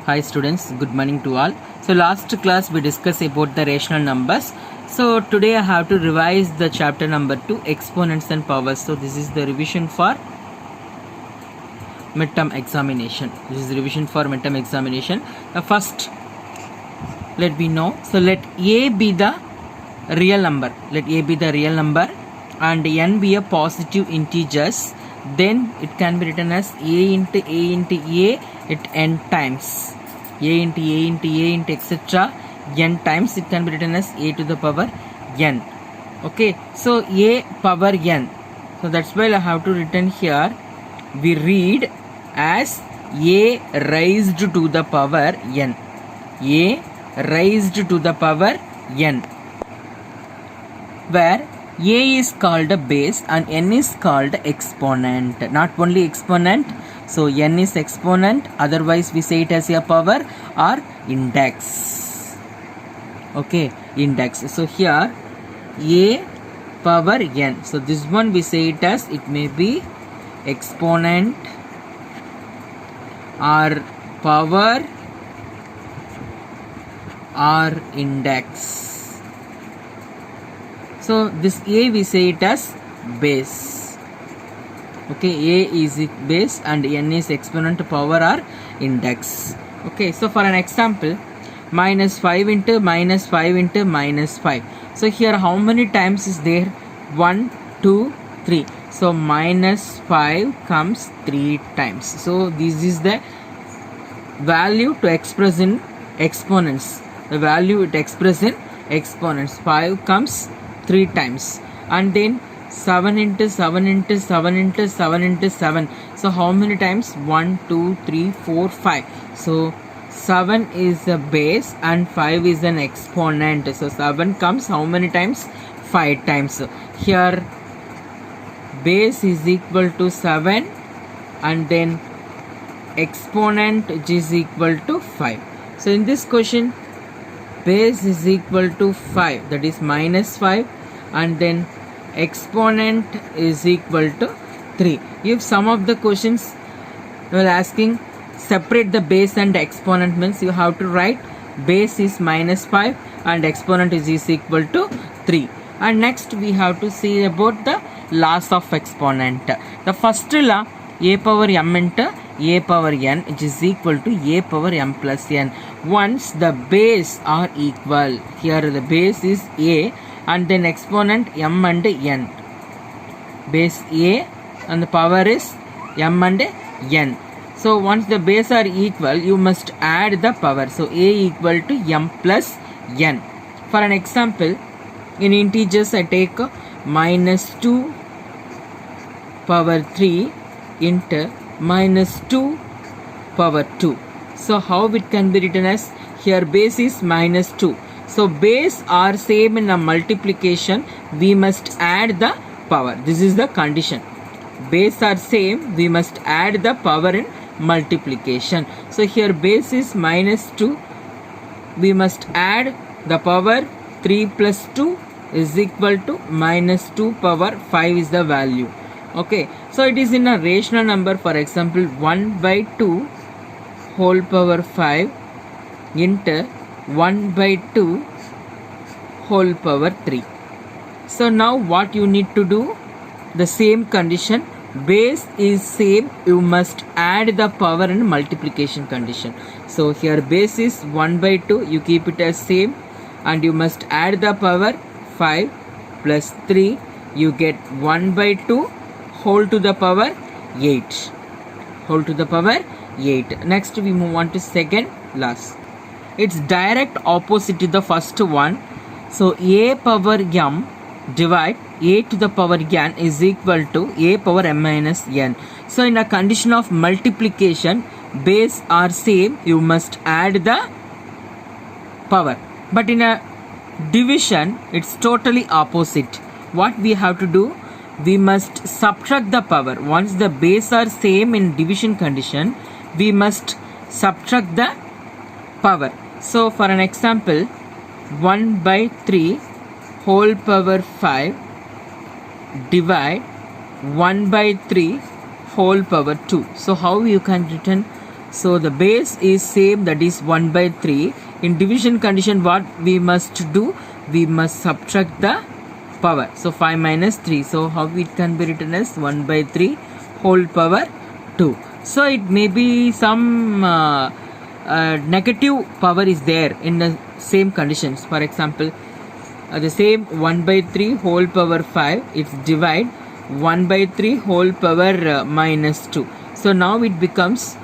Hi students, good morning to all. So last class we discussed about the rational numbers. So today I have to revise the chapter number 2, exponents and powers. So this is the revision for midterm examination. The first, let me know. So let A be the real number. And n be a positive integers. Then it can be written as A into A at n times. A into etc. n times. It can be written as A to the power n. Okay, so A power n. So that's why I have to written here. We read as A raised to the power n. A raised to the power n, where A is called a base and n is called exponent. Not only exponent, so n is exponent, otherwise we say it as a power or index. Okay, index. So here A power n. So this one we say it as, it may be exponent or power or index. So this A we say it as base. Okay, A is base and n is exponent, power or index. Okay, so for an example, minus 5 into minus 5 into minus 5. So here how many times is there? 1, 2, 3. So minus 5 comes 3 times. So this is the value to express in exponents. The value it express in exponents. 5 comes 3 times. And then 7 into 7 into 7 into 7 into 7. So how many times? 1, 2, 3, 4, 5. So 7 is the base and 5 is an exponent. So 7 comes how many times? 5 times. Here base is equal to 7 and then exponent which is equal to 5. So in this question, base is equal to 5, that is minus 5, and then exponent is equal to 3. If some of the questions were asking separate the base and exponent, means you have to write base is minus 5 and exponent is equal to 3. And next we have to see about the laws of exponent. The first law, A power m into A power n, which is equal to A power m plus n. Once the base are equal, here the base is A and then exponent m and n. Base A and the power is m and n. So once the base are equal, you must add the power. So A equal to m plus n. For an example, in integers I take minus 2 power 3 into minus 2 power 2. So how it can be written as, here base is minus 2. So base are same in a multiplication, we must add the power. This is the condition. Base are same, we must add the power in multiplication. So here base is minus 2, we must add the power. 3 plus 2 is equal to minus 2 power 5 is the value. Okay, so it is in a rational number. For example, 1 by 2 whole power 5 into 1 by 2 whole power 3. So now what you need to do? The same condition, base is same, you must add the power in multiplication condition. So here base is 1 by 2, you keep it as same and you must add the power 5 plus 3, you get 1 by 2 whole to the power 8. Next we move on to second last. It's direct opposite to the first one. So A power m divide A to the power n is equal to A power m minus n. So in a condition of multiplication, base are same, you must add the power. But in a division, it's totally opposite. What we have to do? We must subtract the power. Once the base are same in division condition, we must subtract the power. So for an example, 1 by 3 whole power 5 divide 1 by 3 whole power 2. So how you can written So the base is same, that is 1 by 3. In division condition, what we must do? We must subtract the power. So 5 minus 3. So how it can be written as 1 by 3 whole power 2. So it may be some negative power is there in the same conditions. For example, the same 1 by 3 whole power 5, it's divide 1 by 3 whole power minus 2. So now it becomes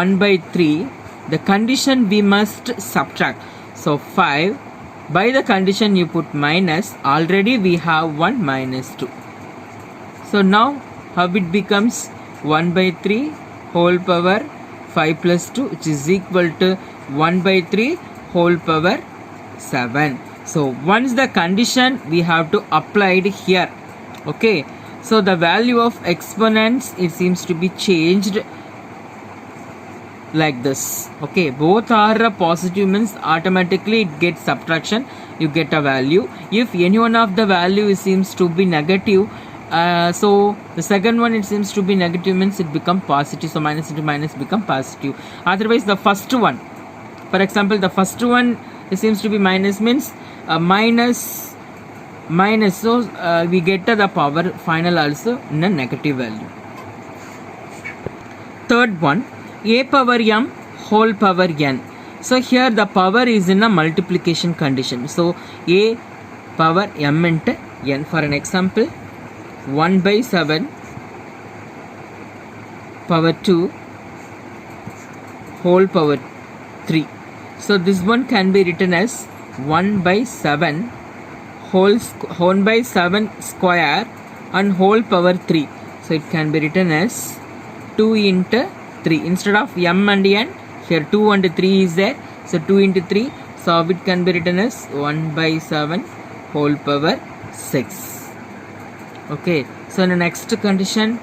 1 by 3. The condition we must subtract. So 5, by the condition you put minus, already we have 1 minus 2. So now how it becomes 1 by 3 whole power 5 plus 2, which is equal to 1 by 3 whole power 7. So once the condition we have to apply it here. Okay, so the value of exponents, it seems to be changed like this. Okay, both are positive means automatically it gets subtraction, you get a value. If any one of the value seems to be negative, so the second one it seems to be negative means it become positive, so minus into minus become positive. Otherwise the first one, for example the first one it seems to be minus means minus, so we get the power final also in a negative value. Third one, a power m whole power n. So here the power is in a multiplication condition. So a power m into n. For an example, 1 by 7 power 2 whole power 3. So this one can be written as 1 by 7 whole by 7 square and whole power 3. So it can be written as 2 into 3. Instead of m and n, here 2 and 3 is there. So 2 into 3. So it can be written as 1 by 7 whole power 6. Okay, so in the next condition,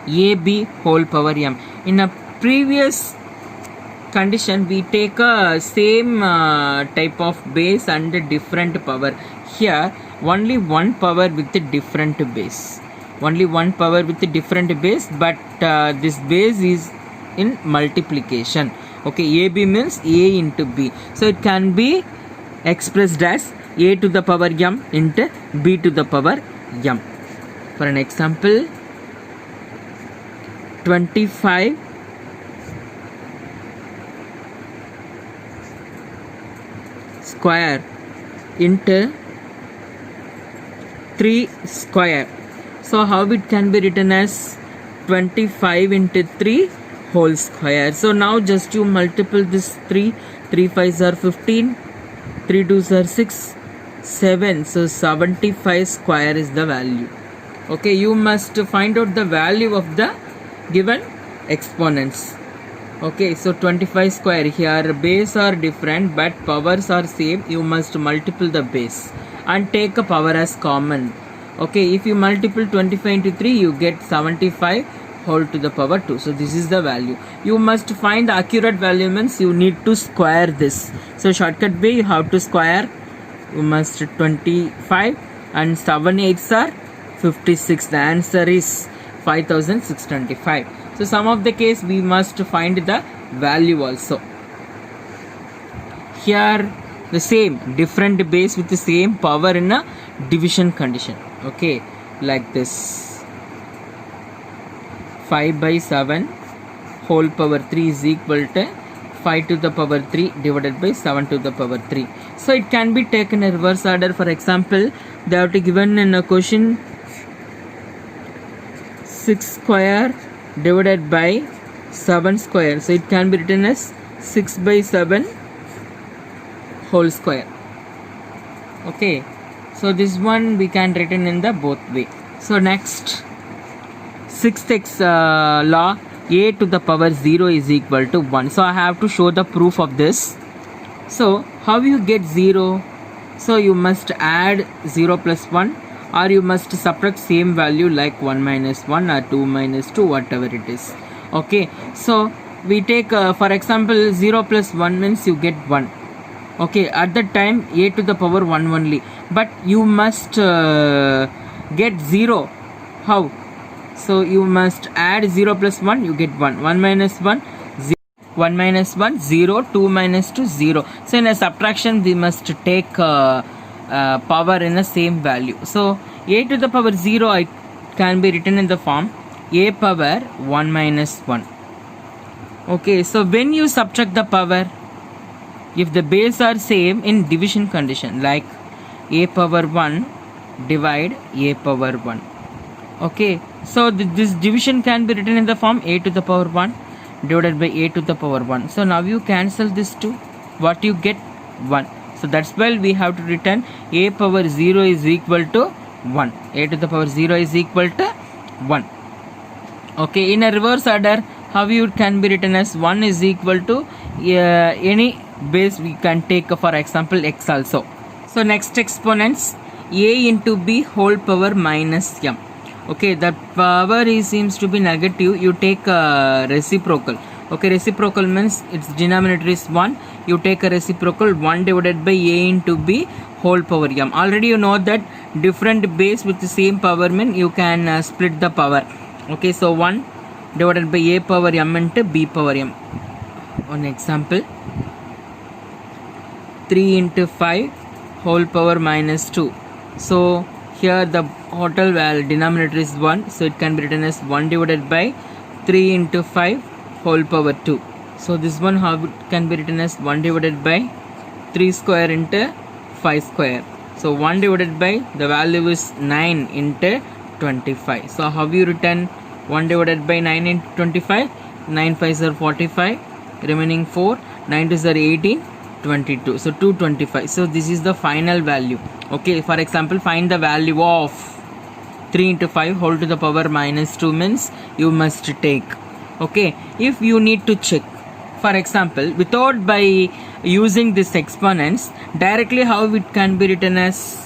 ab whole power m. In a previous condition, we take a same type of base and different power. Here, only one power with a different base. Only one power with a different base, but this base is in multiplication. Okay, ab means a into b. So it can be expressed as a to the power m into b to the power m. For an example, 25 square into 3 square. So how it can be written as 25 into 3 whole square. So now just you multiply this 3 5s are 15, 3 2s are 6, 7. So 75 square is the value. Okay, you must find out the value of the given exponents. Okay, so 25 square, here base are different but powers are same. You must multiply the base and take a power as common. Okay, if you multiply 25 into 3, you get 75 whole to the power 2. So this is the value. You must find the accurate value means you need to square this. So shortcut way, you have to square. You must 25 and 7 8s are 56. The answer is 5625. So some of the case we must find the value also. Here the same different base with the same power in a division condition. Okay, like this. 5 by 7 whole power 3 is equal to 5 to the power 3 divided by 7 to the power 3. So it can be taken in reverse order. For example, they have to given in a question 6 square divided by 7 square. So it can be written as 6 by 7 whole square. Okay, so this one we can written in the both way. So next, 6th law, a to the power 0 is equal to 1. So I have to show the proof of this. So how you get 0? So you must add 0 plus 1, or you must subtract same value like 1 minus 1 or 2 minus 2, whatever it is. Okay, so we take for example 0 plus 1 means you get 1. Okay, at that time a to the power 1 only, but you must get 0. How? So you must add 0 plus 1, you get 1. 1 minus 1, 1 minus 1 0, 2 minus 2 0. So in a subtraction we must take power in the same value. So a to the power 0 I can be written in the form a power 1 minus 1. Okay, so when you subtract the power, if the base are same in division condition, like a power 1 divide a power 1. Okay, so this division can be written in the form a to the power 1 divided by a to the power 1. So now you cancel this 2, what you get? 1. So that's why we have to return a power 0 is equal to 1. A to the power 0 is equal to 1. Okay, in a reverse order, how you can be written as 1 is equal to any base we can take, for example x also. So next exponents, a into b whole power minus m. Okay, that power seems to be negative, you take reciprocal. Okay, reciprocal means its denominator is 1, you take a reciprocal 1 divided by a into b whole power m. Already you know that different base with the same power mean you can split the power. Okay, so 1 divided by a power m into b power m. One example, 3 into 5 whole power minus 2. So here the total denominator is 1, so it can be written as 1 divided by 3 into 5 whole power 2. So this one how it can be written as 1 divided by 3 square into 5 square. So 1 divided by the value is 9 into 25. So how you written 1 divided by 9 into 25? 9 5s are 45, remaining 4, 9 2s are 18, 22. So 225. So this is the final value. Okay, for example, find the value of 3 into 5 whole to the power minus 2 means you must take. Okay, if you need to check, for example, without by using this exponents, directly how it can be written as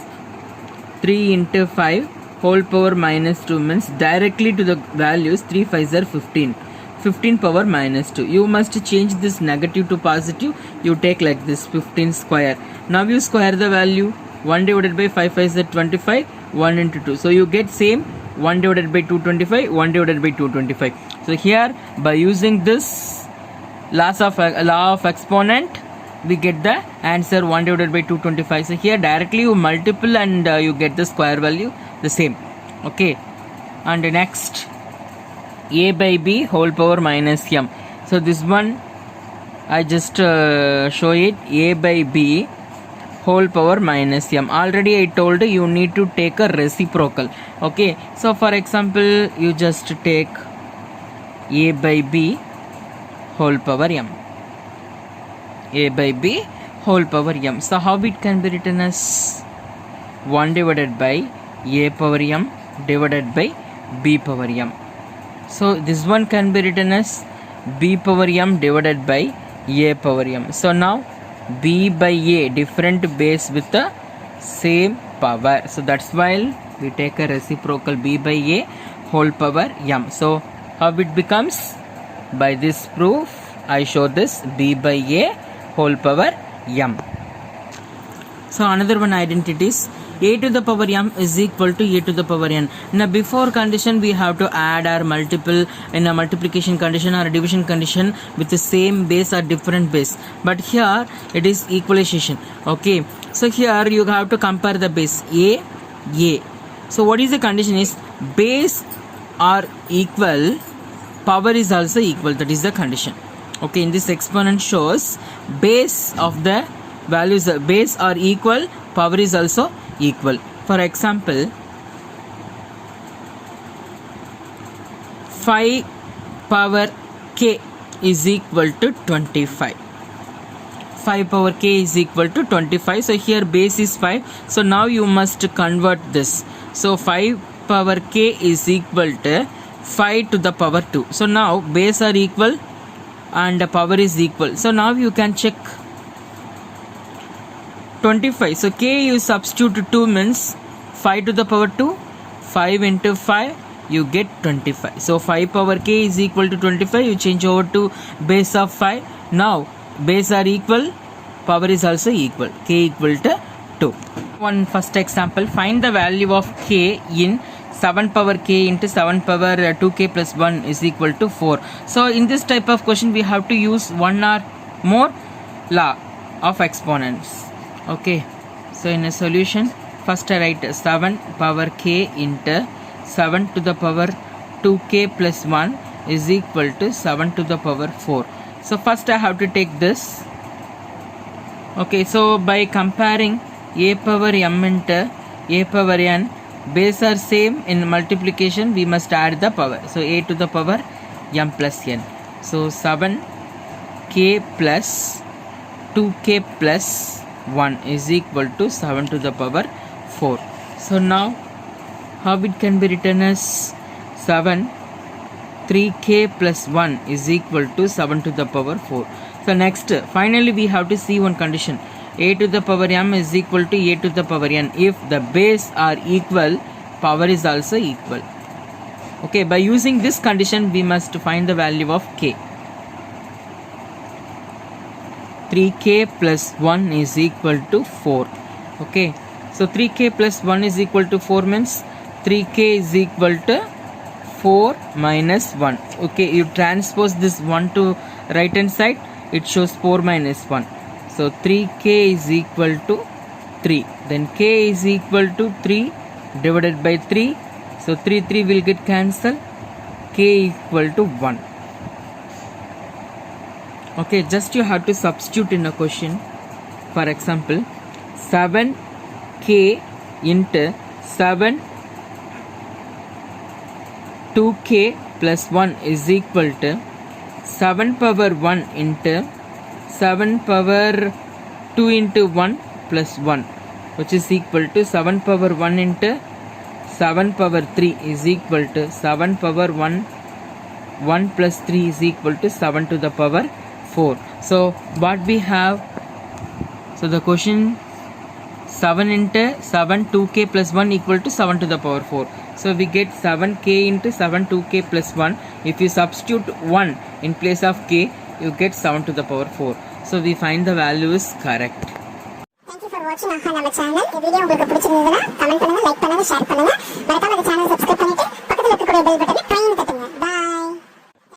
3 into 5 whole power minus 2 means directly to the values 3 5s are 15. 15 power minus 2. You must change this negative to positive. You take like this 15 square. Now you square the value. 1 divided by 5 5 is 25. 1 into 2. So you get same 1 divided by 225. 1 divided by 225. So here by using this law of exponent, we get the answer 1 divided by 225. So here directly you multiple and you get the square value the same. Okay, and next, a by b whole power minus m. So this one I just show it, a by b whole power minus m. Already I told you need to take a reciprocal. Okay, so for example you just take a by b whole power m. A by b whole power m. So how it can be written as 1 divided by a power m divided by b power m. So this one can be written as b power m divided by a power m. So now b by a different base with the same power. So that's why we take a reciprocal b by a whole power m. So how it becomes? By this proof I show this b by a whole power m. So another one identity is a to the power m is equal to a to the power n. Now before condition we have to add or multiple in a multiplication condition or a division condition with the same base or different base. But here it is equalization. Okay, so here you have to compare the base a. So what is the condition is base are equal, power is also equal. That is the condition. Okay, in this exponent shows base of the values, base are equal, power is also equal. For example, 5 power k is equal to 25. 5 power k is equal to 25. So here base is 5. So now you must convert this. So 5 power k is equal to 5 to the power 2. So now base are equal and the power is equal. So now you can check 25. So k you substitute 2 means 5 to the power 2. 5 into 5 you get 25. So 5 power k is equal to 25. You change over to base of 5. Now base are equal, power is also equal. K equal to 2. One first example, find the value of k in 7 power k into 7 power 2k plus 1 is equal to 4. So in this type of question we have to use one or more law of exponents. Okay, so in a solution, first I write 7 power k into 7 to the power 2k plus 1 is equal to 7 to the power 4. So first I have to take this. Okay, so by comparing a power m into a power n, base are same, in multiplication we must add the power. So a to the power m plus n. So 7k plus 2k plus 1 is equal to 7 to the power 4. So now how it can be written as 3k plus 1 is equal to 7 to the power 4. So next, finally we have to see one condition. A to the power m is equal to a to the power n. If the base are equal, power is also equal. Okay, by using this condition we must find the value of k. 3k plus 1 is equal to 4. Okay, so 3k plus 1 is equal to 4 means 3k is equal to 4 minus 1. Okay, you transpose this 1 to right hand side, it shows 4 minus 1. So 3k is equal to 3. Then k is equal to 3 divided by 3. So 3 will get cancelled. K equal to 1. Okay, just you have to substitute in a question. For example, 7k into 7 2k plus 1 is equal to 7 power 1 into 7 power 2 into 1 plus 1, which is equal to 7 power 1 into 7 power 3 is equal to 7 power 1 plus 3 is equal to 7 to the power 4. So what we have, so the question 7 into 7 2k plus 1 equal to 7 to the power 4. So we get 7k into 7 2k plus 1. If you substitute 1 in place of k, you get 7 to the power 4. So we find the value is correct. Thank you for watching நம்ம channel. இந்த video உங்களுக்கு பிடிச்சிருந்ததுன்னா comment பண்ணுங்க, like பண்ணுங்க, share பண்ணுங்க. மறக்காம இந்த சேனலை சப்ஸ்கிரைப் பண்ணிட்டு பக்கத்துல இருக்கக்கூடிய பெல் பட்டனை